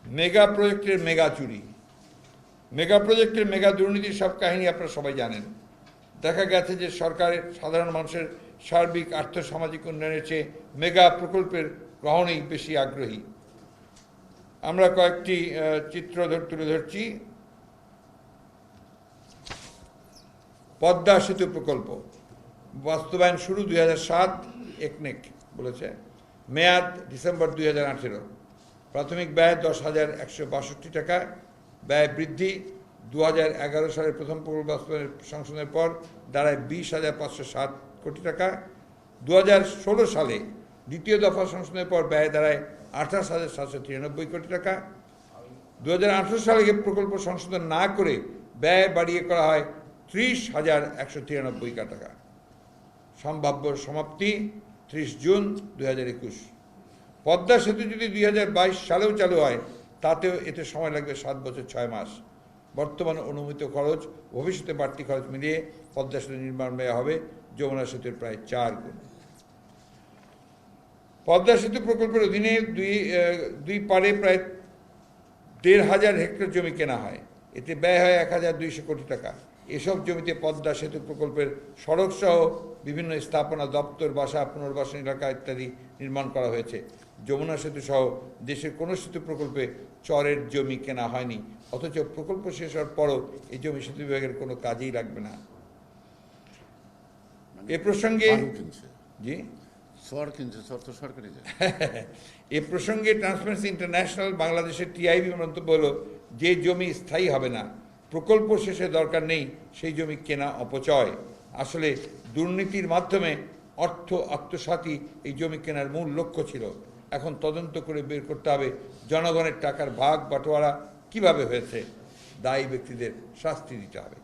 Mega প্রজেক্টের mega চুরি, mega প্রজেক্টের মেগা দুর্নীতির সব কাহিনী আপনারা সবাই জানেন। দেখা গেছে যে সরকারের সাধারণ মানুষের সার্বিক আর্থসামাজিক উন্নয়নের চেয়ে মেগা প্রকল্পের গ্রহণেই বেশি আগ্রহী। আমরা কয়েকটি চিত্র তুলে ধরছি। পদ্মা সেতু প্রকল্প বাস্তবায়ন শুরু 2007, একনেক বলেছে। মেয়াদ ডিসেম্বর 2018। প্রাথমিক ব্যয় 10,162 টাকা। ব্যয় বৃদ্ধি 2011 সালের প্রথম প্রকল্প বাস্তবায়নের সংশোধনের পর দাঁড়ায় 20,507 কোটি টাকা। 2016 সালে দ্বিতীয় দফা সংশোধনের পর ব্যয় দাঁড়ায় 28,793 কোটি টাকা। 2018 সালে প্রকল্প সংশোধন না করে ব্যয় বাড়িয়ে করা হয় 30,193 টাকা। সম্ভাব্য সমাপ্তি 30 জুন 2021। পদ্মা সেতু যদি 2022 সালেও চালু হয় তাতেও এতে সময় লাগবে 7 বছর 6 মাস। বর্তমান অনুমোদিত খরচ, ভবিষ্যতে বাড়তি খরচ মিলিয়ে পদ্মা সেতু নির্মাণ ব্যয় হবে যমুনা সেতুর প্রায় 4 গুণ। পদ্মা সেতু প্রকল্পের অধীনে দুই পারে প্রায় 1,500 হেক্টর জমি কেনা হয়। এতে ব্যয় হয় 1,200 কোটি টাকা। এসব জমিতে পদ্মা সেতু প্রকল্পের সড়ক সহ বিভিন্ন স্থাপনা, দপ্তর, বাসা, পুনর্বাসন এলাকা ইত্যাদি নির্মাণ করা হয়েছে। যমুনা সেতু সহ দেশের কোনো সেতু প্রকল্পে চরের জমি কেনা হয়নি, অথচ প্রকল্প শেষ হওয়ার পরও এই জমি সেতু বিভাগের কোনো কাজেই লাগবে না। এ প্রসঙ্গে জি এ প্রসঙ্গে ট্রান্সপারেন্সি ইন্টারন্যাশনাল বাংলাদেশের টিআইবি মন্তব্য হলো, যে জমি স্থায়ী হবে না, প্রকল্প শেষে দরকার নেই সেই জমি কেনা অপচয়। আসলে দুর্নীতির মাধ্যমে অর্থ আত্মসাৎই এই জমি কেনার মূল লক্ষ্য ছিল। এখন তদন্ত করে বের করতে হবে জনগণের টাকার ভাগ বাটোয়ারা কিভাবে হয়েছে। দায়ী ব্যক্তিদের শাস্তি দিতে হবে।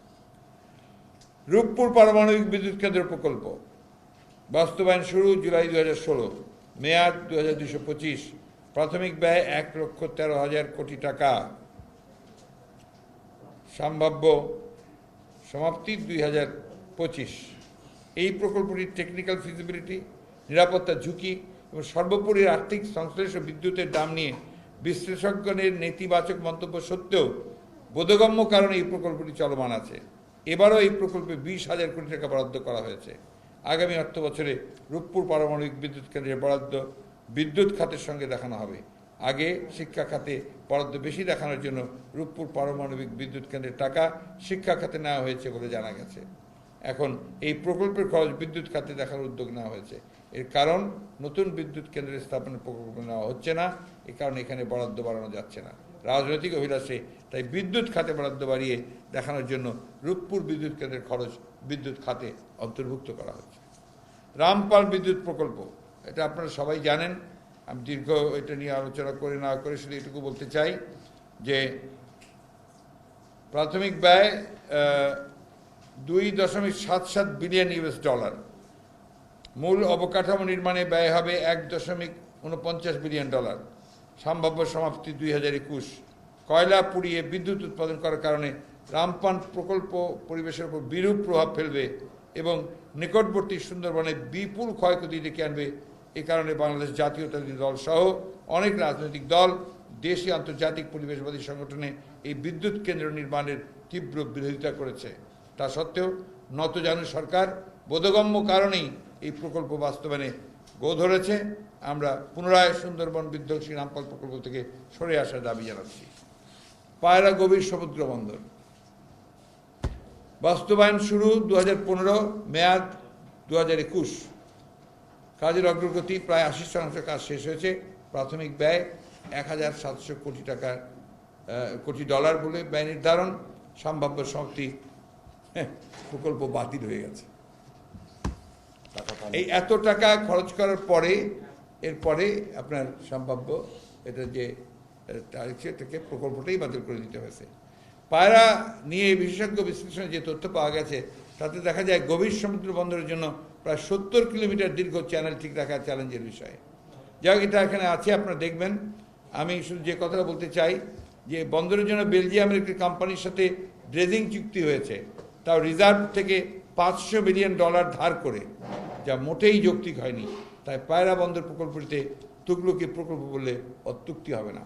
রূপপুর পারমাণবিক বিদ্যুৎ কেন্দ্র প্রকল্প বাস্তবায়ন শুরু জুলাই 2016। মেয়াদ 2225। প্রাথমিক ব্যয় 1,13,000 কোটি টাকা। সম্ভাব্য সমাপ্তি 2025। এই প্রকল্পটির টেকনিক্যাল ফিজিবিলিটি, নিরাপত্তা ঝুঁকি এবং সর্বোপরি আর্থিক সংশ্লেষ ও বিদ্যুতের দাম নিয়ে বিশ্লেষকগণের নেতিবাচক মন্তব্য সত্ত্বেও বোধগম্য কারণে এই প্রকল্পটি চলমান আছে। এবারও এই প্রকল্পে 20,000 কোটি টাকা বরাদ্দ করা হয়েছে। আগামী অর্থ বছরে রূপপুর পারমাণবিক বিদ্যুৎ কেন্দ্রের বরাদ্দ বিদ্যুৎ খাতের সঙ্গে দেখানো হবে। আগে শিক্ষা খাতে বরাদ্দ বেশি দেখানোর জন্য রূপপুর পারমাণবিক বিদ্যুৎ কেন্দ্রের টাকা শিক্ষা খাতে নেওয়া হয়েছে বলে জানা গেছে। এখন এই প্রকল্পের খরচ বিদ্যুৎ খাতে দেখার উদ্যোগ নেওয়া হয়েছে। এর কারণ নতুন বিদ্যুৎ কেন্দ্রের স্থাপনের প্রকল্প নেওয়া হচ্ছে না, এ কারণে এখানে বরাদ্দ বাড়ানো যাচ্ছে না। রাজনৈতিক অভিলাষে তাই বিদ্যুৎ খাতে বরাদ্দ বাড়িয়ে দেখানোর জন্য রূপপুর বিদ্যুৎ কেন্দ্রের খরচ বিদ্যুৎ খাতে অন্তর্ভুক্ত করা হচ্ছে। রামপাল বিদ্যুৎ প্রকল্প, এটা আপনারা সবাই জানেন, আমি দীর্ঘ এটা নিয়ে আলোচনা করে না করে শুধু এটুকু বলতে চাই যে প্রাথমিক ব্যয় $2.77 বিলিয়ন। মূল অবকাঠামো নির্মাণে ব্যয় হবে $1.49 বিলিয়ন। সম্ভাব্য সমাপ্তি 2021। কয়লা পুড়িয়ে বিদ্যুৎ উৎপাদন করার কারণে রামপাল প্রকল্প পরিবেশের উপর বিরূপ প্রভাব ফেলবে এবং নিকটবর্তী সুন্দরবনে বিপুল ক্ষয়ক্ষতি ডেকে আনবে। এ কারণে বাংলাদেশ জাতীয়তাবাদী দল সহ অনেক রাজনৈতিক দল, দেশি আন্তর্জাতিক পরিবেশবাদী সংগঠনে এই বিদ্যুৎ কেন্দ্র নির্মাণের তীব্র বিরোধিতা করেছে। তা সত্ত্বেও নতজানু সরকার বোধগম্য কারণেই এই প্রকল্প বাস্তবায়নে গো ধরেছে। আমরা পুনরায় সুন্দরবন বিধ্বংসী রামপাল প্রকল্প থেকে সরে আসার দাবি জানাচ্ছি। পায়রা গভীর সমুদ্র বন্দর বাস্তবায়ন শুরু 2015, মেয়াদ 2021। কাজের অগ্রগতি প্রায় 80% কাজ শেষ হয়েছে। প্রাথমিক ব্যয় 1,700 কোটি ডলার বলে ব্যয় নির্ধারণ। সম্ভাব্য সমাপ্তি প্রকল্প বাতিল হয়ে গেছে। এই এত টাকা খরচ করার পরে এরপরে আপনার সম্ভাব্য এটা যে সেটাকে প্রকল্পটাই বাতিল করে দিতে হয়েছে। পায়রা নিয়ে বিশেষজ্ঞ বিশ্লেষণে যে তথ্য পাওয়া গেছে তাতে দেখা যায় গভীর সমুদ্র বন্দরের জন্য প্রায় 70 কিলোমিটার দীর্ঘ চ্যানেল ঠিক রাখা চ্যালেঞ্জের বিষয়। যাই হোক, এটা এখানে আছে, আপনারা দেখবেন। আমি শুধু যে কথাটা বলতে চাই যে বন্দরের জন্য বেলজিয়ামের একটি কোম্পানির সাথে ড্রেজিং চুক্তি হয়েছে, তাও রিজার্ভ থেকে $500 মিলিয়ন ধার করে, যা মোটেই যৌক্তিক হয়নি। তাই পায়রা বন্দর প্রকল্পটিতে তুগলকি প্রকল্প বললে অত্যুক্তি হবে না।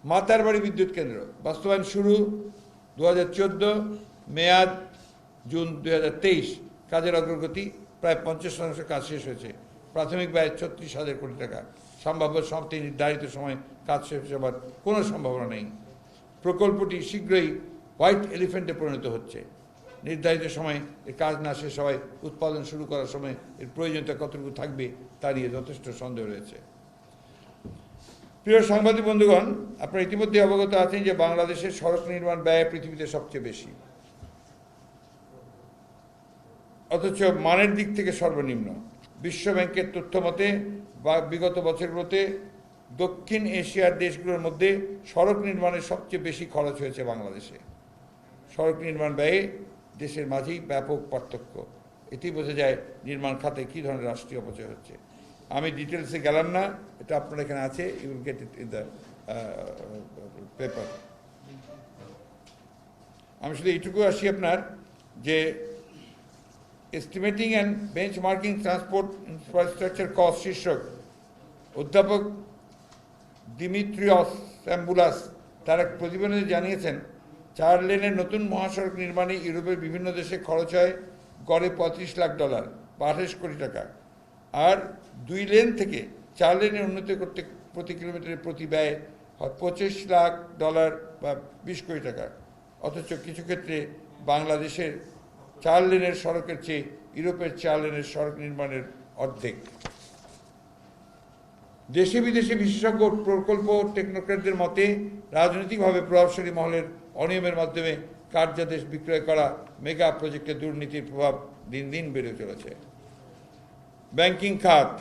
মাতারবাড়ি বিদ্যুৎ কেন্দ্র বাস্তবায়ন শুরু 2014, মেয়াদ জুন 2023, কাজের অগ্রগতি প্রায় 50% কাজ শেষ হয়েছে। প্রাথমিক ব্যয় 36,000 কোটি টাকা। সম্ভাব্য সমাপ্তি নির্ধারিত সময় কাজ শেষ হবার কোনো সম্ভাবনা নেই। প্রকল্পটি শীঘ্রই হোয়াইট এলিফ্যান্টে পরিণত হচ্ছে। নির্ধারিত সময়ে এর কাজ না শেষ হওয়ায় উৎপাদন শুরু করার সময় এর প্রয়োজনীয়তা কতটুকু থাকবে তা নিয়ে যথেষ্ট সন্দেহ রয়েছে। প্রিয় সাংবাদিক বন্ধুগণ, আপনারা ইতিমধ্যে অবগত আছেন যে বাংলাদেশের সড়ক নির্মাণ ব্যয় পৃথিবীতে সবচেয়ে বেশি, অথচ মানের দিক থেকে সর্বনিম্ন। বিশ্ব ব্যাংকের তথ্য মতে বিগত বছরগুলোতে দক্ষিণ এশিয়ার দেশগুলোর মধ্যে সড়ক নির্মাণের সবচেয়ে বেশি খরচ হয়েছে বাংলাদেশে। সড়ক নির্মাণ ব্যয়ে দেশের মাঝেই ব্যাপক পার্থক্য। এটি বোঝা যায় নির্মাণ খাতে কী ধরনের রাষ্ট্রীয় অপচয় হচ্ছে। আমি ডিটেলসে গেলাম না, এটা আপনার এখানে আছে, you will get it in the paper. আমি শুধু এইটুকু আসি আপনার যে estimating and benchmarking transport infrastructure cost শীর্ষক অধ্যাপক দিমিত্রিয়স স্যাম্বুলাস তার এক প্রতিবেদনে জানিয়েছেন, 4 লেনের নতুন মহাসড়ক নির্মাণে ইউরোপের বিভিন্ন দেশে খরচ হয় গড়ে $35 লাখ বা 28 কোটি টাকা। আর 2 লেন থেকে 4 লেনের উন্নতি করতে প্রতি কিলোমিটারে প্রতি ব্যয় হয় $25 লাখ বা 20 কোটি টাকা। অথচ কিছু ক্ষেত্রে বাংলাদেশের 4 লেনের সড়কের চেয়ে ইউরোপের 4 লেনের সড়ক নির্মাণের অর্ধেক। দেশে বিদেশে বিশেষজ্ঞ প্রকল্প টেকনোক্র্যাটদের মতে রাজনৈতিকভাবে প্রভাবশালী মহলের অনিয়মের মাধ্যমে কার্যাদেশ বিক্রয় করা মেগা প্রজেক্টে দুর্নীতির প্রভাব দিন দিন বেড়ে চলেছে। ব্যাংকিং খাত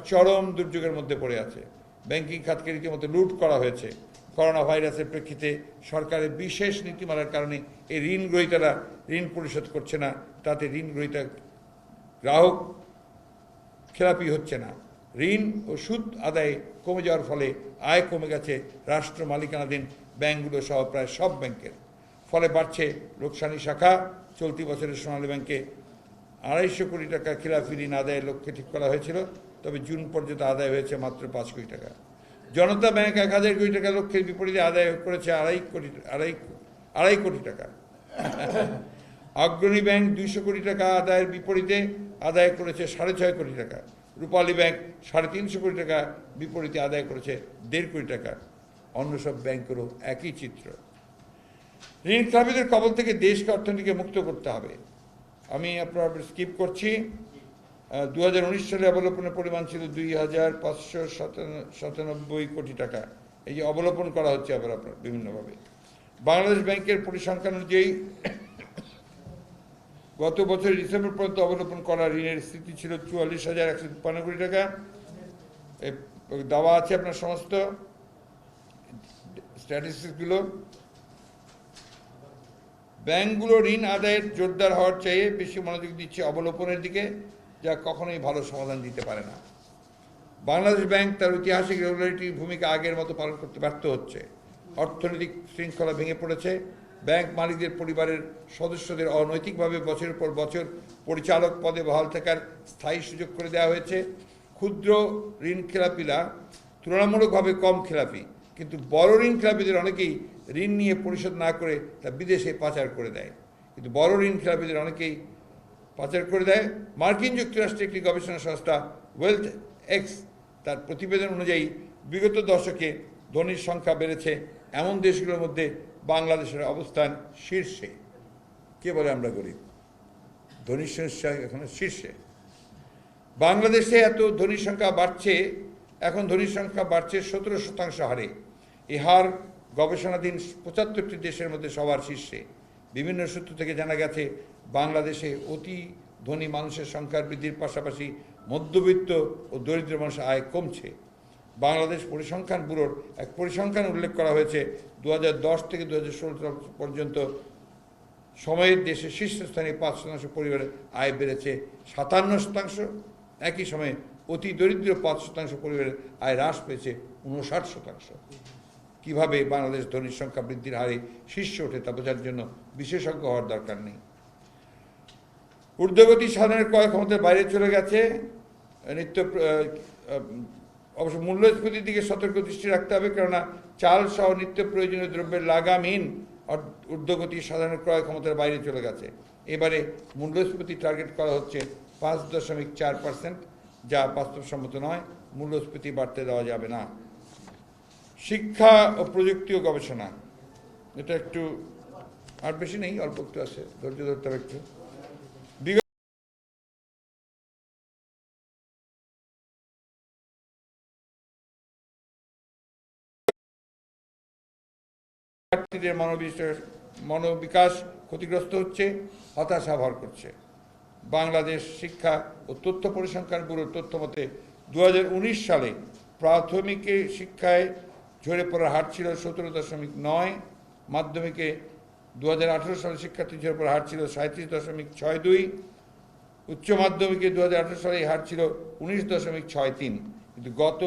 চরম দুর্যোগের মধ্যে পড়ে আছে। ব্যাংকিং খাতকে রীতিমতো লুট করা হয়েছে। করোনা ভাইরাসের প্রেক্ষিতে সরকারের বিশেষ নীতিমালার কারণে এই ঋণ গ্রহীতারা ঋণ পরিশোধ করছে না, তাতে ঋণ গ্রহীতা গ্রাহক খেলাপি হচ্ছে না। ঋণ ও সুদ আদায়ে কমে যাওয়ার ফলে আয় কমে গেছে রাষ্ট্র মালিকানাধীন ব্যাংকগুলো সহ প্রায় সব ব্যাংকের। ফলে বাড়ছে লোকসানি শাখা। চলতি বছরের সোনালী ব্যাংকে 250 কোটি টাকা খেলাপি ঋণ আদায়ের লক্ষ্যে ঠিক করা হয়েছিল, তবে জুন পর্যন্ত আদায় হয়েছে মাত্র 5 কোটি টাকা। জনতা ব্যাংক 1000 কোটি টাকা লক্ষ্যের বিপরীতে আদায় করেছে আড়াই কোটি টাকা। অগ্রণী ব্যাংক 200 কোটি টাকা আদায়ের বিপরীতে আদায় করেছে 6.5 কোটি টাকা। রূপালী ব্যাংক 350 কোটি টাকা বিপরীতে আদায় করেছে 1.5 কোটি টাকা। অন্য সব ব্যাংকেরও একই চিত্র। ঋণ খেলাপিদের কবল থেকে দেশকে অর্থনীতিকে মুক্ত করতে হবে। আমি আপনার স্কিপ করছি। 2019 সালে অবলোপনের পরিমাণ ছিল 2597 কোটি টাকা। এই যে অবলোপন করা হচ্ছে আবার আপনার বিভিন্নভাবে। বাংলাদেশ ব্যাংকের পরিসংখ্যান অনুযায়ী গত বছর ডিসেম্বর পর্যন্ত অবলোপন করা ঋণের স্থিতি ছিল 44,153 কোটি টাকা। দেওয়া আছে আপনার সমস্ত স্ট্যাটিস্টিক্সগুলো। ব্যাংকগুলো ঋণ আদায়ের জোরদার হওয়ার চেয়ে বেশি মনোযোগ দিচ্ছে অবলোপনের দিকে, যা কখনোই ভালো সমাধান দিতে পারে না। বাংলাদেশ ব্যাংক তার ঐতিহাসিক রেগুলেটরি ভূমিকা আগের মতো পালন করতে ব্যর্থ হচ্ছে। অর্থনৈতিক শৃঙ্খলা ভেঙে পড়েছে। ব্যাংক মালিকদের পরিবারের সদস্যদের অনৈতিকভাবে বছরের পর বছর পরিচালক পদে বহাল থাকার স্থায়ী সুযোগ করে দেওয়া হয়েছে। ক্ষুদ্র ঋণ খেলাপিরা তুলনামূলকভাবে কম খেলাপি, কিন্তু বড় ঋণ খেলাপিদের অনেকেই ঋণ নিয়ে পরিশোধ না করে তা বিদেশে পাচার করে দেয়। কিন্তু বড় ঋণ খেলাপিদের অনেকেই পাচার করে দেয়। মার্কিন যুক্তরাষ্ট্রের একটি গবেষণা সংস্থা ওয়েলথ এক্স তার প্রতিবেদন অনুযায়ী বিগত দশকে ধনীর সংখ্যা বেড়েছে এমন দেশগুলোর মধ্যে বাংলাদেশের অবস্থান শীর্ষে। কে বলে আমরা গরিব? ধনীর সংখ্যা এখন শীর্ষে। বাংলাদেশে এত ধনীর সংখ্যা বাড়ছে, এখন ধনীর সংখ্যা বাড়ছে 17% হারে। এ হার গবেষণাধীন 75টি দেশের মধ্যে সবার শীর্ষে। বিভিন্ন সূত্র থেকে জানা গেছে বাংলাদেশে অতি ধনী মানুষের সংখ্যার বৃদ্ধির পাশাপাশি মধ্যবিত্ত ও দরিদ্র মানুষের আয় কমছে। বাংলাদেশ পরিসংখ্যান ব্যুরোর এক পরিসংখ্যান উল্লেখ করা হয়েছে 2010 থেকে 2016 পর্যন্ত সময়ের দেশে শীর্ষস্থানীয় 5% পরিবারের আয় বেড়েছে 57%। একই সময়ে অতি দরিদ্র 5% পরিবারের আয় হ্রাস পেয়েছে 59%। কিভাবে বাংলাদেশ ধনীর সংখ্যা বৃদ্ধির হারে শীর্ষে ওঠে তা বোঝার জন্য বিশেষজ্ঞ হওয়ার দরকার নেই। ঊর্ধ্বগতি সাধনের ক্রয় ক্ষমতার বাইরে চলে গেছে। অবশ্য মূল্যস্ফীতির দিকে সতর্ক দৃষ্টি রাখতে হবে, কেননা চাল সহ নিত্য প্রয়োজনীয় দ্রব্যের লাগামহীন ঊর্ধ্বগতি সাধারণ ক্রয় ক্ষমতার বাইরে চলে গেছে। এবারে মূল্যস্ফীতি টার্গেট করা হচ্ছে 5.4%, যা বাস্তবসম্মত নয়। মূল্যস্ফীতি বাড়তে দেওয়া যাবে না। শিক্ষা ও প্রযুক্তি ও গবেষণা, এটা একটু আর বেশি নেই, অল্প একটু আছে, ধৈর্য ধরতে হবে একটু। শিক্ষার্থীদের মনোবিকাশ ক্ষতিগ্রস্ত হচ্ছে, হতাশা ভর করছে। বাংলাদেশ শিক্ষা ও তথ্য পরিসংখ্যান ব্যুরোর তথ্য মতে 2019 সালে প্রাথমিক শিক্ষায় ঝরে পড়ার হার ছিল 17.9, মাধ্যমিকে 2018 সালে শিক্ষার্থী ঝরে পড়ার হার ছিল 37.62, উচ্চ মাধ্যমিকে 2018 সালে এই হার ছিল 19.63। কিন্তু গত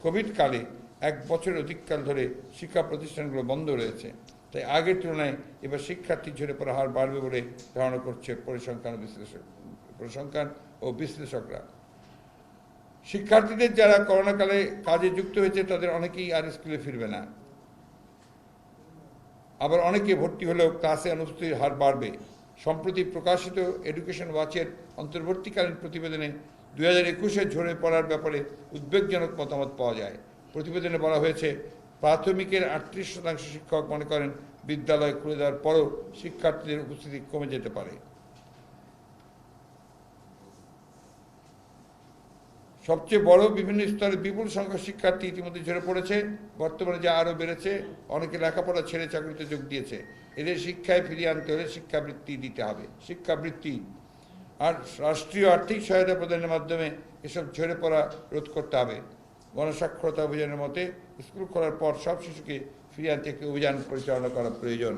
কোভিডকালে 1 বছরের অধিককাল ধরে শিক্ষা প্রতিষ্ঠানগুলো বন্ধ রয়েছে, তাই আগের তুলনায় এবার শিক্ষার্থী ঝরে পড়ার হার বাড়বে বলে ধারণা করছে পরিসংখ্যান ও বিশ্লেষকরা। শিক্ষার্থীদের যারা করোনাকালে কাজে যুক্ত হয়েছে তাদের অনেকেই আর স্কুলে ফিরবে না, আবার অনেকে ভর্তি হলেও ক্লাসে অনুপস্থিতির হার বাড়বে। সম্প্রতি প্রকাশিত এডুকেশন ওয়াচের অন্তর্বর্তীকালীন প্রতিবেদনে 2021-এ ঝরে পড়ার ব্যাপারে উদ্বেগজনক মতামত পাওয়া যায়। প্রতিবেদনে বলা হয়েছে, প্রাথমিকের 38% শিক্ষক মনে করেন বিদ্যালয় খুলে দেওয়ার পরও শিক্ষার্থীদের উপস্থিতি কমে যেতে পারে। সবচেয়ে বড় বিভিন্ন স্তরে বিপুল সংখ্যক শিক্ষার্থী ইতিমধ্যে ঝরে পড়েছে। বর্তমানে যা আরও বেড়েছে, অনেকে লেখাপড়া ছেড়ে চাকরিতে যোগ দিয়েছে। এদের শিক্ষায় ফিরিয়ে আনতে হলে শিক্ষাবৃত্তি দিতে হবে। শিক্ষাবৃত্তি আর রাষ্ট্রীয় আর্থিক সহায়তা প্রদানের মাধ্যমে এসব ঝরে পড়া রোধ করতে হবে। গণসাক্ষরতা অভিযানের মতে স্কুল খোলার পর সব শিশুকে ফিরিয়ে আনতে একটি অভিযান পরিচালনা করা প্রয়োজন।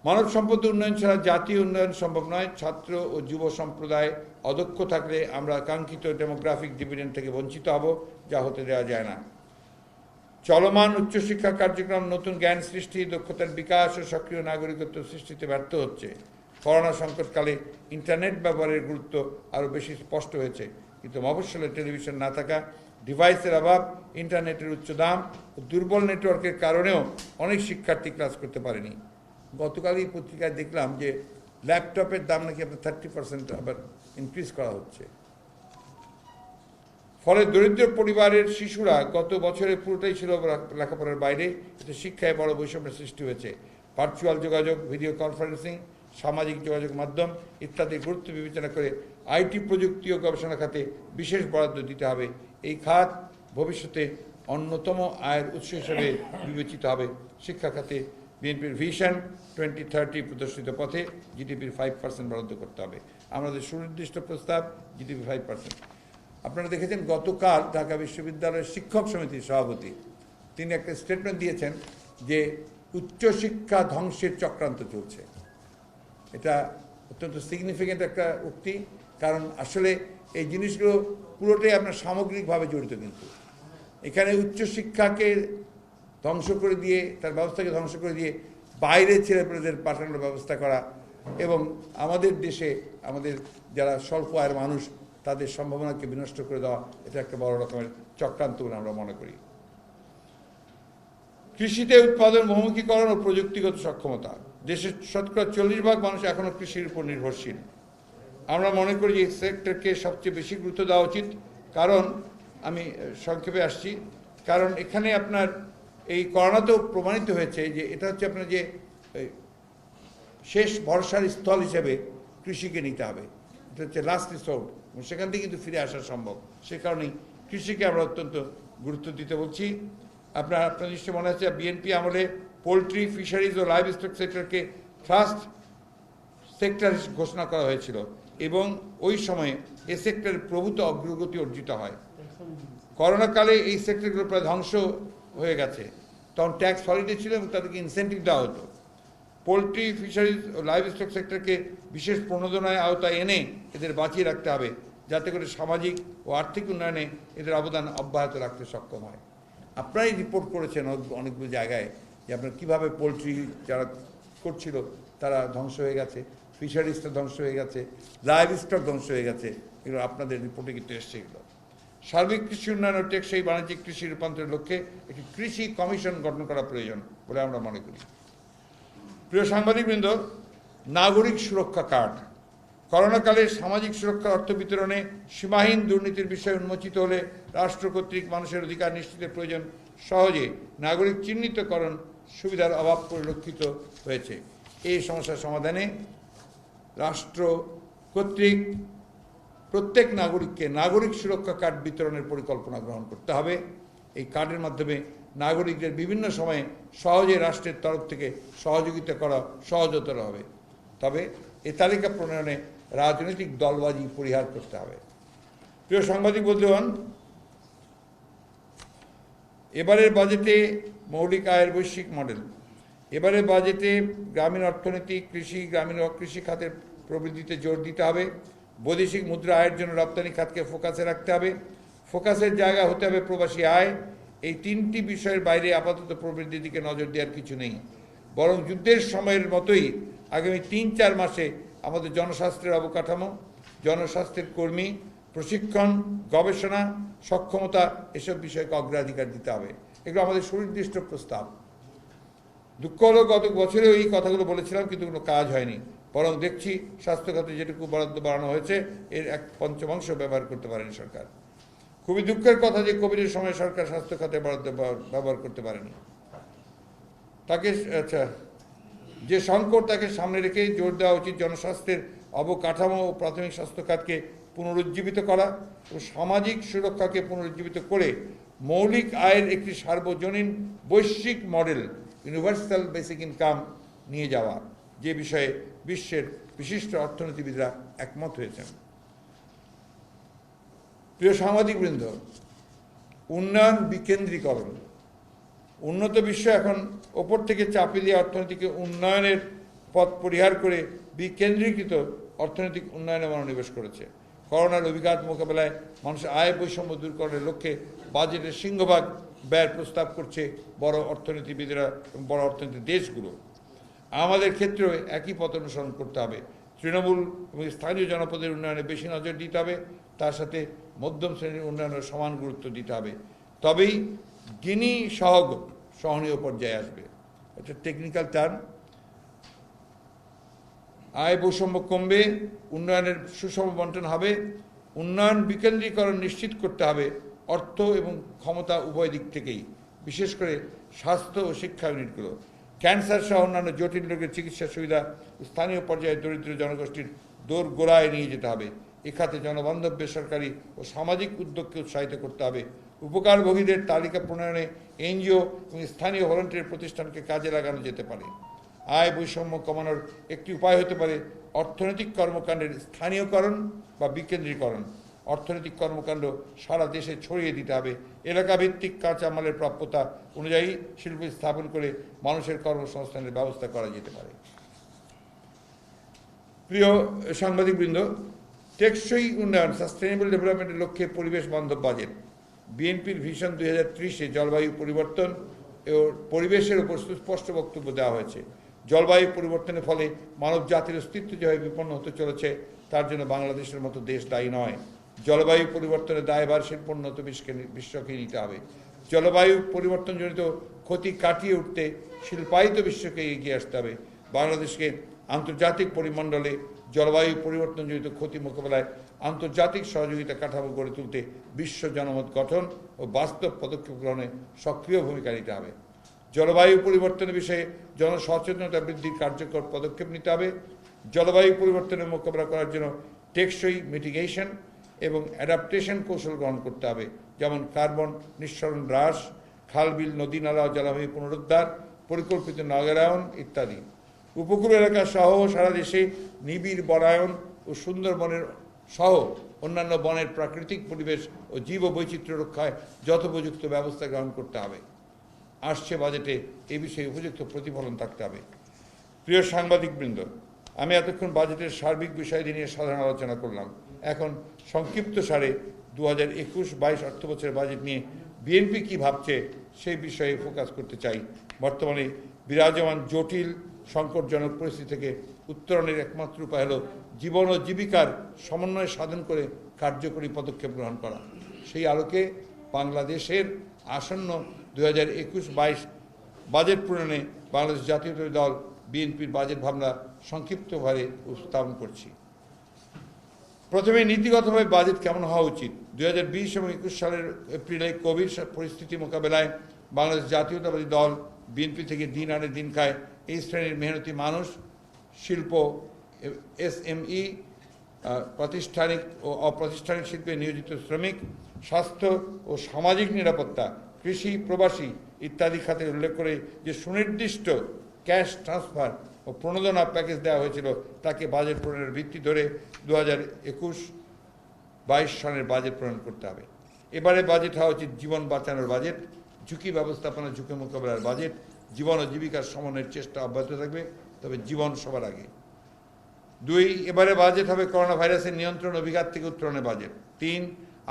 মানব সম্পদ উন্নয়ন ছাড়া জাতীয় উন্নয়ন সম্ভব নয়। ছাত্র ও যুব সম্প্রদায় অদক্ষ থাকলে আমরা কাঙ্ক্ষিত ডেমোগ্রাফিক ডিভিডেন্ড থেকে বঞ্চিত হব, যা হতে দেওয়া যায় না। চলমান উচ্চশিক্ষা কার্যক্রম নতুন জ্ঞান সৃষ্টি, দক্ষতার বিকাশ ও সক্রিয় নাগরিকত্ব সৃষ্টিতে ব্যর্থ হচ্ছে। করোনা সংকটকালে ইন্টারনেট ব্যবহারের গুরুত্ব আরও বেশি স্পষ্ট হয়েছে, কিন্তু মফস্বলে টেলিভিশন না থাকা, ডিভাইসের অভাব, ইন্টারনেটের উচ্চ দাম ও দুর্বল নেটওয়ার্কের কারণেও অনেক শিক্ষার্থী ক্লাস করতে পারেনি। গতকালই পত্রিকায় দেখলাম যে ল্যাপটপের দাম নাকি আপনার 30% আবার ইনক্রিজ করা হচ্ছে। ফলে দরিদ্র পরিবারের শিশুরা গত বছরে পুরোটাই ছিল লেখাপড়ার বাইরে। এতে শিক্ষায় বড় বৈষম্যের সৃষ্টি হয়েছে। ভার্চুয়াল যোগাযোগ, ভিডিও কনফারেন্সিং, সামাজিক যোগাযোগ মাধ্যম ইত্যাদি গুরুত্ব বিবেচনা করে আইটি প্রযুক্তি ও গবেষণা খাতে বিশেষ বরাদ্দ দিতে হবে। এই খাত ভবিষ্যতে অন্যতম আয়ের উৎস হিসেবে বিবেচিত হবে। শিক্ষা খাতে বিএনপির ভিশন 2030 প্রদর্শিত পথে জিডিপির 5% বরাদ্দ করতে হবে। আমাদের সুনির্দিষ্ট প্রস্তাব জিডিপি 5%। আপনারা দেখেছেন গতকাল ঢাকা বিশ্ববিদ্যালয়ের শিক্ষক সমিতির সভাপতি তিনি একটা স্টেটমেন্ট দিয়েছেন যে উচ্চশিক্ষা ধ্বংসের চক্রান্ত চলছে। এটা অত্যন্ত সিগনিফিক্যান্ট একটা উক্তি, কারণ আসলে এই জিনিসগুলো পুরোটাই আপনার সামগ্রিকভাবে জড়িত। কিন্তু এখানে উচ্চশিক্ষাকে ধ্বংস করে দিয়ে, তার ব্যবস্থাকে ধ্বংস করে দিয়ে বাইরে ছেলেপেলেদের পাঠানোর ব্যবস্থা করা এবং আমাদের দেশে আমাদের যারা স্বল্প আয়ের মানুষ তাদের সম্ভাবনাকে বিনষ্ট করে দেওয়া, এটা একটা বড় রকমের চক্রান্ত বলে আমরা মনে করি। কৃষিতে উৎপাদন, বহুমুখীকরণ ও প্রযুক্তিগত সক্ষমতা। দেশের শতকরা 40% মানুষ এখনও কৃষির উপর নির্ভরশীল। আমরা মনে করি যে এই সেক্টরকে সবচেয়ে বেশি গুরুত্ব দেওয়া উচিত। কারণ আমি সংক্ষেপে আসছি, কারণ এখানে আপনার এই করোনাতেও প্রমাণিত হয়েছে যে এটা হচ্ছে আপনার যে শেষ ভরসার স্থল হিসেবে কৃষিকে নিতে হবে। এটা হচ্ছে লাস্ট রিসোর্ট, সেখান থেকে কিন্তু ফিরে আসা সম্ভব। সে কারণেই কৃষিকে আমরা অত্যন্ত গুরুত্ব দিতে বলছি। আপনার নিশ্চয় মনে আছে বিএনপি আমলে পোলট্রি, ফিশারিজ ও লাইভ স্টক সেক্টরকে ফার্স্ট সেক্টর ঘোষণা করা হয়েছিল এবং ওই সময়ে এ সেক্টরের প্রভূত অগ্রগতি অর্জিত হয়। করোনাকালে এই সেক্টরগুলো প্রায় ধ্বংস হয়ে গেছে। তখন ট্যাক্স হলিডে ছিল এবং তাদেরকে ইনসেন্টিভ দেওয়া হতো। পোলট্রি, ফিশারিজ ও লাইভ স্টক সেক্টরকে বিশেষ প্রণোদনায় আওতায় এনে এদের বাঁচিয়ে রাখতে হবে, যাতে করে সামাজিক ও আর্থিক উন্নয়নে এদের অবদান অব্যাহত রাখতে সক্ষম হয়। আপনারাই রিপোর্ট করেছেন অনেকগুলো জায়গায় যে আপনার কীভাবে পোলট্রি যারা করছিল তারা ধ্বংস হয়ে গেছে, ফিশারিজটা ধ্বংস হয়ে গেছে, লাইভ স্টক ধ্বংস হয়ে গেছে। এগুলো আপনাদের রিপোর্টে কিন্তু এসছে। এগুলো সার্বিক কৃষি উন্নয়ন ও টেকসই বাণিজ্যিক কৃষি রূপান্তরের লক্ষ্যে একটি কৃষি কমিশন গঠন করা প্রয়োজন বলে আমরা মনে করি। প্রিয় সাংবাদিকবৃন্দ, নাগরিক সুরক্ষা কার্ড। করোনাকালে সামাজিক সুরক্ষার অর্থ বিতরণে সীমাহীন দুর্নীতির বিষয় উন্মোচিত হলে রাষ্ট্র কর্তৃক মানুষের অধিকার নিশ্চিতের প্রয়োজন সহজে নাগরিক চিহ্নিতকরণ সুবিধার অভাব পরিলক্ষিত হয়েছে। এই সমস্যার সমাধানে রাষ্ট্র কর্তৃক প্রত্যেক নাগরিককে নাগরিক সুরক্ষা কার্ড বিতরণের পরিকল্পনা গ্রহণ করতে হবে। এই কার্ডের মাধ্যমে নাগরিকদের বিভিন্ন সময়ে সহজে রাষ্ট্রের তরফ থেকে সহযোগিতা করা সহজতর হবে। তবে এ তালিকা প্রণয়নে রাজনৈতিক দলবাজি পরিহার করতে হবে। প্রিয় সাংবাদিক বন্ধুগণ, এবারের বাজেটে মৌলিক আয়ের বৈশ্বিক মডেল। এবারের বাজেটে গ্রামীণ অর্থনীতি, কৃষি, গ্রামীণ অকৃষি খাতের প্রবৃদ্ধিতে জোর দিতে হবে। বৈদেশিক মুদ্রা আয়ের জন্য রপ্তানি খাতকে ফোকাসে রাখতে হবে। ফোকাসের জায়গা হতে হবে প্রবাসী আয়। এই তিনটি বিষয়ের বাইরে আপাতত প্রবৃদ্ধির দিকে নজর দেওয়ার কিছু নেই, বরং যুদ্ধের সময়ের মতোই আগামী ৩-৪ মাসে আমাদের জনস্বাস্থ্যের অবকাঠামো, জনস্বাস্থ্যের কর্মী, প্রশিক্ষণ, গবেষণা, সক্ষমতা এসব বিষয়কে অগ্রাধিকার দিতে হবে। এগুলো আমাদের সুনির্দিষ্ট প্রস্তাব। দুঃখ হলো গত বছরেও এই কথাগুলো বলেছিলাম, কিন্তু কোনো কাজ হয়নি। বরং দেখছি স্বাস্থ্য খাতে যেটুকু বরাদ্দ বাড়ানো হয়েছে এর 1/5 ব্যবহার করতে পারেনি সরকার। খুবই দুঃখের কথা যে কোভিডের সময় সরকার স্বাস্থ্য খাতে বরাদ্দ ব্যবহার করতে পারেনি। তাকে যে সংকট তাকে সামনে রেখে জোর দেওয়া উচিত জনস্বাস্থ্যের অবকাঠামো ও প্রাথমিক স্বাস্থ্য খাতকে পুনরুজ্জীবিত করা ও সামাজিক সুরক্ষাকে পুনরুজ্জীবিত করে মৌলিক আয়ের একটি সার্বজনীন বৈশ্বিক মডেল, ইউনিভার্সাল বেসিক ইনকাম নিয়ে যাওয়া, যে বিষয়ে বিশ্বের বিশিষ্ট অর্থনীতিবিদরা একমত হয়েছেন। প্রিয় সাংবাদিকবৃন্দ, উন্নয়ন বিকেন্দ্রীকরণ। উন্নত বিশ্ব এখন ওপর থেকে চাপে দিয়ে অর্থনীতিকে উন্নয়নের পথ পরিহার করে বিকেন্দ্রীকৃত অর্থনৈতিক উন্নয়নে মনোনিবেশ করেছে। করোনার অভিঘাত মোকাবেলায় মানুষের আয় বৈষম্য দূরকরণের লক্ষ্যে বাজেটের সিংহভাগ ব্যয়ের প্রস্তাব করছে বড় অর্থনীতিবিদরা এবং বড় অর্থনীতির দেশগুলো। আমাদের ক্ষেত্রেও একই পথ অনুসরণ করতে হবে। তৃণমূল এবং স্থানীয় জনপদের উন্নয়নে বেশি নজর দিতে হবে, তার সাথে মধ্যম শ্রেণীর উন্নয়নের সমান গুরুত্ব দিতে হবে। তবেই গিনি সহগ সহনীয় পর্যায়ে আসবে। এটা টেকনিক্যাল টার্ম। আয় বৈষম্য কমবে, উন্নয়নের সুষম বন্টন হবে। উন্নয়ন বিকেন্দ্রীকরণ নিশ্চিত করতে হবে অর্থ এবং ক্ষমতা উভয় দিক থেকেই, বিশেষ করে স্বাস্থ্য ও শিক্ষা ইউনিটগুলো। ক্যান্সার সহ অন্যান্য জটিল রোগের চিকিৎসা সুবিধা স্থানীয় পর্যায়ে দরিদ্র জনগোষ্ঠীর দোর গোড়ায় নিয়ে যেতে হবে। এ খাতে জনবান্ধব বেসরকারি ও সামাজিক উদ্যোগকে উৎসাহিত করতে হবে। উপকারভোগীদের তালিকা প্রণয়নে এনজিও এবং স্থানীয় ভলান্টিয়ার প্রতিষ্ঠানকে কাজে লাগানো যেতে পারে। আয় বৈষম্য কমানোর একটি উপায় হতে পারে অর্থনৈতিক কর্মকাণ্ডের স্থানীয়করণ বা বিকেন্দ্রীকরণ। অর্থনৈতিক কর্মকাণ্ড সারা দেশে ছড়িয়ে দিতে হবে। এলাকাভিত্তিক কাঁচামালের প্রাপ্যতা অনুযায়ী শিল্প স্থাপন করে মানুষের কর্মসংস্থানের ব্যবস্থা করা যেতে পারে। প্রিয় সাংবাদিকবৃন্দ, টেকসই উন্নয়ন, সাস্টেনেবল ডেভেলপমেন্টের লক্ষ্যে পরিবেশ বান্ধব বাজেট। বিএনপির ভিশন 2030-এ জলবায়ু পরিবর্তন ও পরিবেশের উপর সুস্পষ্ট বক্তব্য দেওয়া হয়েছে। জলবায়ু পরিবর্তনের ফলে মানব জাতির অস্তিত্ব যেভাবে বিপন্ন হতে চলেছে তার জন্য বাংলাদেশের মতো দেশ দায়ী নয়। জলবায়ু পরিবর্তনের দায়ভার শিল্পোন্নত বিশ্বকে নিতে হবে। জলবায়ু পরিবর্তনজনিত ক্ষতি কাটিয়ে উঠতে শিল্পায়িত বিশ্বকে এগিয়ে আসতে হবে। বাংলাদেশকে আন্তর্জাতিক পরিমণ্ডলে জলবায়ু পরিবর্তনজনিত ক্ষতি মোকাবেলায় আন্তর্জাতিক সহযোগিতা কাঠামো গড়ে তুলতে বিশ্ব জনমত গঠন ও বাস্তব পদক্ষেপ গ্রহণে সক্রিয় ভূমিকা নিতে হবে। জলবায়ু পরিবর্তনের বিষয়ে জনসচেতনতা বৃদ্ধির কার্যকর পদক্ষেপ নিতে হবে। জলবায়ু পরিবর্তনের মোকাবেলা করার জন্য টেকসই মিটিগেশন এবং অ্যাডাপ্টেশন কৌশল গ্রহণ করতে হবে, যেমন কার্বন নিঃসরণ হ্রাস, খাল বিল নদী নালা জলাভূমি পুনরুদ্ধার, পরিকল্পিত নগরায়ন ইত্যাদি। উপকূল এলাকা সহ সারা দেশে নিবিড় বনায়ন ও সুন্দরবনের সহ অন্যান্য বনের প্রাকৃতিক পরিবেশ ও জীব বৈচিত্র্য রক্ষায় যথোপযুক্ত ব্যবস্থা গ্রহণ করতে হবে। আসছে বাজেটে এ বিষয়ে উপযুক্ত প্রতিফলন থাকতে হবে। প্রিয় সাংবাদিকবৃন্দ, আমি এতক্ষণ বাজেটের সার্বিক বিষয়টি নিয়ে সাধারণ আলোচনা করলাম। এখন সংক্ষিপ্ত সারে 2021-22 অর্থবছরের বাজেট নিয়ে বিএনপি কী ভাবছে সেই বিষয়ে ফোকাস করতে চাই। বর্তমানে বিরাজমান জটিল সংকটজনক পরিস্থিতি থেকে উত্তরণের একমাত্র উপায় হল জীবন ও জীবিকার সমন্বয় সাধন করে কার্যকরী পদক্ষেপ গ্রহণ করা। সেই আলোকে বাংলাদেশের আসন্ন 2021-22 বাজেট প্রণয়নে বাংলাদেশ জাতীয়তাবাদী দল বিএনপির বাজেট ভাবনা সংক্ষিপ্তভাবে উপস্থাপন করছি। প্রথমে নীতিগতভাবে বাজেট কেমন হওয়া উচিত। 2020 এবং 21 সালের এপ্রিলে কোভিড পরিস্থিতি মোকাবেলায় বাংলাদেশ জাতীয়তাবাদী দল বিএনপি থেকে দিন আনে দিন খায় এই শ্রেণীর মেহনতি মানুষ, শিল্প, এসএমই, প্রাতিষ্ঠানিক ও অপ্রাতিষ্ঠানিক শিল্পে নিয়োজিত শ্রমিক, স্বাস্থ্য ও সামাজিক নিরাপত্তা, কৃষি, প্রবাসী ইত্যাদি খাতে উল্লেখ করে যে সুনির্দিষ্ট ক্যাশ ট্রান্সফার ও প্রণোদনা প্যাকেজ দেওয়া হয়েছিল তাকে বাজেট প্রণয়নের ভিত্তি ধরে 2021-22 সালের বাজেট প্রণয়ন করতে হবে। এবারে বাজেট হওয়া উচিত জীবন বাঁচানোর বাজেট, ঝুঁকি ব্যবস্থাপনা, ঝুঁকি মোকাবেলার বাজেট। জীবন ও জীবিকার সমন্বয়ের চেষ্টা অব্যাহত থাকবে, তবে জীবন সবার আগে। 2, এবারে বাজেট হবে করোনা ভাইরাসের নিয়ন্ত্রণ অভিঘাত থেকে উত্তরণের বাজেট। 3,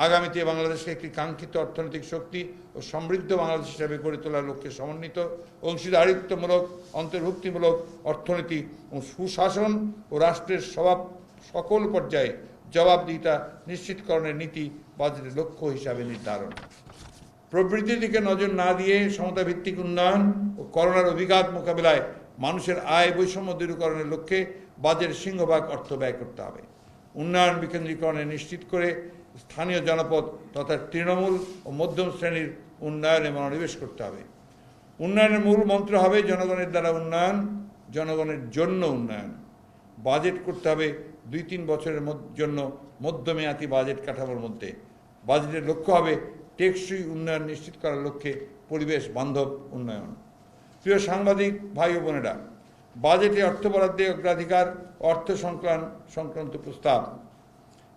আগামীতে বাংলাদেশকে একটি কাঙ্ক্ষিত অর্থনৈতিক শক্তি ও সমৃদ্ধ বাংলাদেশ হিসাবে গড়ে তোলার লক্ষ্যে সমন্বিত অংশীদারিত্বমূলক, অন্তর্ভুক্তিমূলক অর্থনীতি ও সুশাসন ও রাষ্ট্রের সকল পর্যায়ে জবাবদিহিতা নিশ্চিতকরণের নীতি বাজেটের লক্ষ্য হিসাবে নির্ধারণ। প্রবৃদ্ধির দিকে নজর না দিয়ে সমতাভিত্তিক উন্নয়ন ও করোনার অভিঘাত মোকাবিলায় মানুষের আয় বৈষম্য দূরীকরণের লক্ষ্যে বাজেটের সিংহভাগ অর্থ ব্যয় করতে হবে। উন্নয়ন বিকেন্দ্রীকরণে নিশ্চিত করে স্থানীয় জনপদ তথা তৃণমূল ও মধ্যম শ্রেণীর উন্নয়নে মনোনিবেশ করতে হবে। উন্নয়নের মূল মন্ত্র হবে জনগণের দ্বারা উন্নয়ন, জনগণের জন্য উন্নয়ন। বাজেট করতে হবে 2-3 বছরের জন্য মধ্যমেয়াদী বাজেট কাঠামোর মধ্যে। বাজেটের লক্ষ্য হবে টেকসই উন্নয়ন নিশ্চিত করার লক্ষ্যে পরিবেশ বান্ধব উন্নয়ন। প্রিয় সাংবাদিক ভাই ও বোনেরা, বাজেটে অর্থ বরাদ্দে অগ্রাধিকার, অর্থ সংক্রান্ত প্রস্তাব।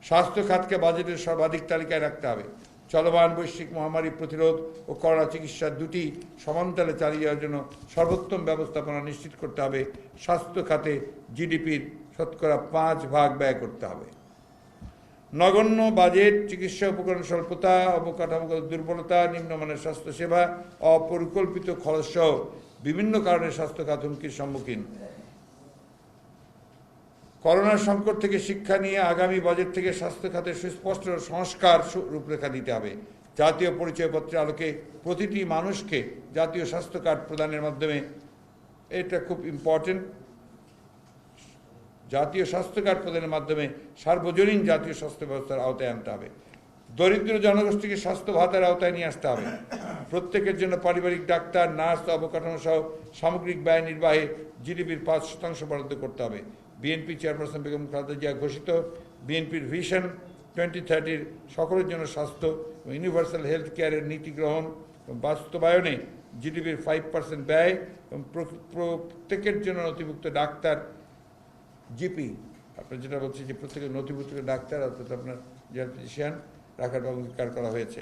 স্বাস্থ্য খাতকে বাজেটের সর্বাধিক তালিকায় রাখতে হবে। চলমান বৈশ্বিক মহামারী প্রতিরোধ ও করোনা চিকিৎসা দুটি সমান্তরালে চালিয়ে যাওয়ার জন্য সর্বোত্তম ব্যবস্থাপনা নিশ্চিত করতে হবে। স্বাস্থ্য খাতে জিডিপির শতকরা 5% ব্যয় করতে হবে। নগণ্য বাজেট, চিকিৎসা উপকরণ স্বল্পতা, অবকাঠামোগত দুর্বলতা, নিম্নমানের স্বাস্থ্যসেবা, অপরিকল্পিত খরচসহ বিভিন্ন কারণে স্বাস্থ্য খাত হুমকির সম্মুখীন। করোনার সংকট থেকে শিক্ষা নিয়ে আগামী বাজেট থেকে স্বাস্থ্য খাতের সুস্পষ্ট সংস্কার রূপরেখা দিতে হবে। জাতীয় পরিচয়পত্রের আলোকে প্রতিটি মানুষকে জাতীয় স্বাস্থ্য কার্ড প্রদানের মাধ্যমে, এটা খুব ইম্পর্টেন্ট, জাতীয় স্বাস্থ্য কার্ড প্রদানের মাধ্যমে সার্বজনীন জাতীয় স্বাস্থ্য ব্যবস্থার আওতায় আনতে হবে। দরিদ্র জনগোষ্ঠীকে স্বাস্থ্য ভাতার আওতায় নিয়ে আসতে হবে। প্রত্যেকের জন্য পারিবারিক ডাক্তার, নার্স, অবকাঠামো সহ সামগ্রিক ব্যয় নির্বাহে জিডিপির 5% বরাদ্দ করতে হবে। বিএনপি চেয়ারপারসন বেগম খালেদা জিয়া ঘোষিত বিএনপির ভিশন 2030 সকলের জন্য স্বাস্থ্য এবং ইউনিভার্সাল হেলথ কেয়ারের নীতি গ্রহণ এবং বাস্তবায়নে জিডিপির 5% ব্যয় এবং প্রত্যেকের জন্য নথিভুক্ত ডাক্তার, জিপি, আপনার যেটা বলছি যে প্রত্যেকের নথিভুক্ত ডাক্তার অর্থাৎ আপনার জেনারেল ফিজিশিয়ান রাখার অঙ্গীকার করা হয়েছে।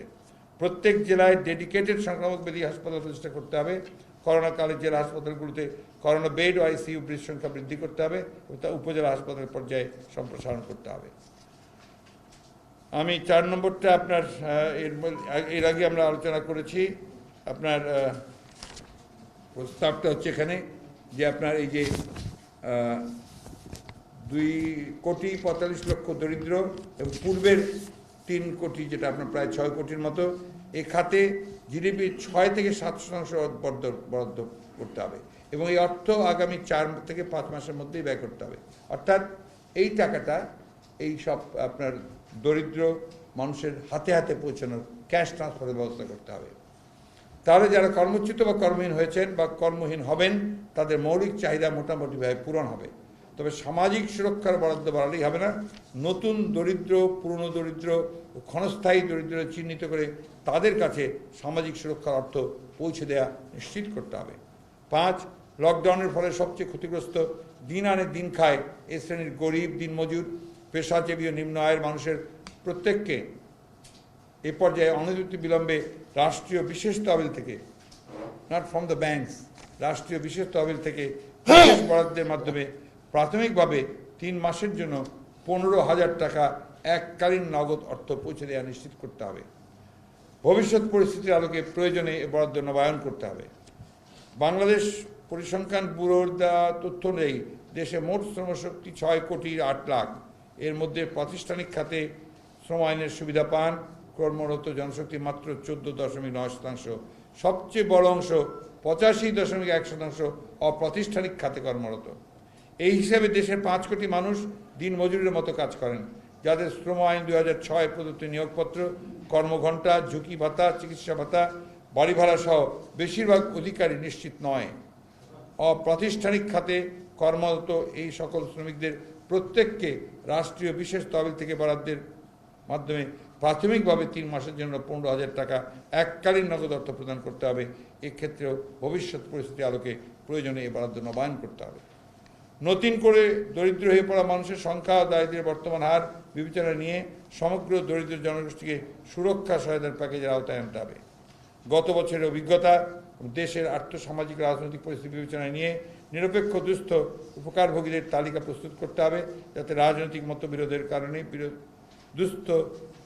প্রত্যেক জেলায় ডেডিকেটেড সংক্রামক ব্যাধি হাসপাতাল প্রতিষ্ঠা করতে হবে। করোনাকালে জেলা হাসপাতালগুলোতে করোনা বেড ও আইসিইউ বেড সংখ্যা বৃদ্ধি করতে হবে এবং তা উপজেলা হাসপাতাল পর্যায়ে সম্প্রসারণ করতে হবে। আমি 4 নম্বরটা আপনার এর আগে আমরা আলোচনা করেছি। আপনার প্রস্তাবটা হচ্ছে এখানে যে আপনার এই যে 2,45,00,000 দরিদ্র এবং পূর্বের 3 কোটি, যেটা আপনার প্রায় 6 কোটির মতো, এ খাতে জিডিপির 6 থেকে 7% বরাদ্দ করতে হবে এবং এই অর্থ আগামী 4 থেকে 5 মাসের মধ্যেই ব্যয় করতে হবে। অর্থাৎ এই টাকাটা এই সব আপনার দরিদ্র মানুষের হাতে হাতে পৌঁছানোর ক্যাশ ট্রান্সফারের ব্যবস্থা করতে হবে। তাহলে যারা কর্মচ্যুত বা কর্মহীন হয়েছেন বা কর্মহীন হবেন তাদের মৌলিক চাহিদা মোটামুটিভাবে পূরণ হবে। তবে সামাজিক সুরক্ষার বরাদ্দ বাড়ালেই হবে না, নতুন দরিদ্র, পুরনো দরিদ্র ও ক্ষণস্থায়ী দরিদ্র চিহ্নিত করে তাদের কাছে সামাজিক সুরক্ষার অর্থ পৌঁছে দেওয়া নিশ্চিত করতে হবে। 5, লকডাউনের ফলে সবচেয়ে ক্ষতিগ্রস্ত, দিন আনে দিন খায় এ শ্রেণীর গরিব, দিনমজুর, পেশাজীবী ও নিম্ন আয়ের মানুষের প্রত্যেককে এ পর্যায়ে অনধিক বিলম্বে রাষ্ট্রীয় বিশেষ তহবিল থেকে, নট ফ্রম দ্য ব্যাংকস, রাষ্ট্রীয় বিশেষ তহবিল থেকে বিশেষ বরাদ্দের মাধ্যমে প্রাথমিকভাবে 3 মাসের জন্য 15,000 টাকা এককালীন নগদ অর্থ পৌঁছে দেওয়া নিশ্চিত করতে হবে। ভবিষ্যৎ পরিস্থিতির আলোকে প্রয়োজনে এ বরাদ্দ নবায়ন করতে হবে। বাংলাদেশ পরিসংখ্যান ব্যুরোর দেওয়া তথ্য অনুযায়ী দেশে মোট শ্রমশক্তি 6,800,000। এর মধ্যে প্রাতিষ্ঠানিক খাতে শ্রম আইনের সুবিধা পান কর্মরত জনশক্তি মাত্র 14.9%। সবচেয়ে বড় অংশ 85.1% অপ্রাতিষ্ঠানিক খাতে কর্মরত। এই হিসাবে দেশের 5 কোটি মানুষ দিনমজুরের মতো কাজ করেন, যাদের শ্রম আইন 2006 প্রদত্ত নিয়োগপত্র, কর্মঘণ্টা, ঝুঁকি ভাতা, চিকিৎসা ভাতা, বাড়ি ভাড়া সহ বেশিরভাগ অধিকারই নিশ্চিত নয়। অপ্রাতিষ্ঠানিক খাতে কর্মরত এই সকল শ্রমিকদের প্রত্যেককে রাষ্ট্রীয় বিশেষ তহবিল থেকে বরাদ্দের মাধ্যমে প্রাথমিকভাবে 3 মাসের জন্য 15,000 টাকা এককালীন নগদ অর্থ প্রদান করতে হবে। এক্ষেত্রেও ভবিষ্যৎ পরিস্থিতি আলোকে প্রয়োজনে এই বরাদ্দ নবায়ন করতে হবে। নতুন করে দরিদ্র হয়ে পড়া মানুষের সংখ্যা ও দারিদ্র্যের বর্তমান হার বিবেচনা নিয়ে সমগ্র দরিদ্র জনগোষ্ঠীকে সুরক্ষা সহায়তার প্যাকেজের আওতায় আনতে হবে। গত বছরের অভিজ্ঞতা দেশের আর্থসামাজিক রাজনৈতিক পরিস্থিতি বিবেচনায় নিয়ে নিরপেক্ষ দুস্থ উপকারভোগীদের তালিকা প্রস্তুত করতে হবে, যাতে রাজনৈতিক মতবিরোধের কারণে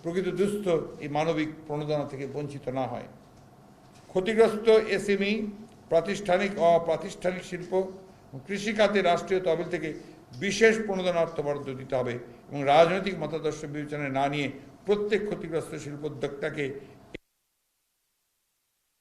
প্রকৃত দুস্থ এই মানবিক প্রণোদনা থেকে বঞ্চিত না হয়। ক্ষতিগ্রস্ত এসএমই, প্রাতিষ্ঠানিক অপ্রাতিষ্ঠানিক শিল্প, কৃষিখাতে রাষ্ট্রীয় তহবিল থেকে বিশেষ প্রণোদনা অর্থ বরাদ্দ দিতে হবে এবং রাজনৈতিক মতাদর্শ বিবেচনায় না নিয়ে প্রত্যেক ক্ষতিগ্রস্ত শিল্পোদ্যোক্তাকে